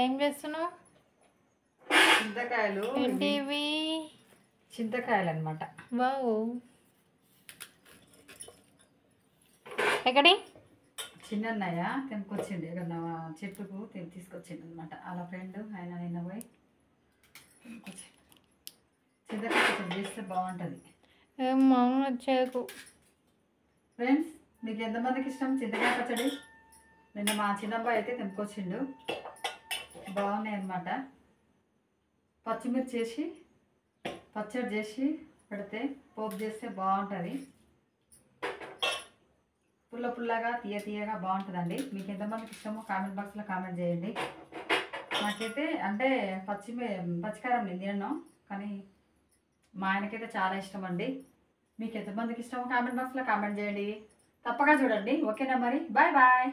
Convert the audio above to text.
ఏం చేస్తున్నావు? చింతకాయలు. ఏంటివి? చింతకాయలు అన్నమాట. వావ్, ఎక్కడి? చిన్నన్నయ్య తెంపుకొచ్చిండు, ఇక్కడ చెట్టుకు తీసుకొచ్చిండు అనమాట. అలా ఫ్రెండ్ ఆయన నిన్న పోయి తెంపుకొచ్చిండు. చింతకాయ పచ్చడి చేస్తే బాగుంటుంది. ఏమో వచ్చేకు. ఫ్రెండ్స్, మీకు ఎంతమందికి ఇష్టం చింతకాయ పచ్చడి? నిన్న మా చిన్నబ్బాయి అయితే తెంపుకొచ్చిండు, బాగున్నాయి అన్నమాట. పచ్చిమిర్చి చేసి పచ్చడి చేసి పెడితే, పోపు చేస్తే బాగుంటుంది. పుల్ల పుల్లగా తీయగా బాగుంటుందండి. మీకు ఎంతమందికి ఇష్టమో కామెంట్ బాక్స్లో కామెంట్ చేయండి. నాకైతే అంటే పచ్చికారం నేను తినను, కానీ మా ఆయనకైతే చాలా ఇష్టం అండి. మీకు ఎంతమందికి ఇష్టమో కామెంట్ బాక్స్లో కామెంట్ చేయండి. తప్పగా చూడండి. ఓకేనా మరి? Bye bye.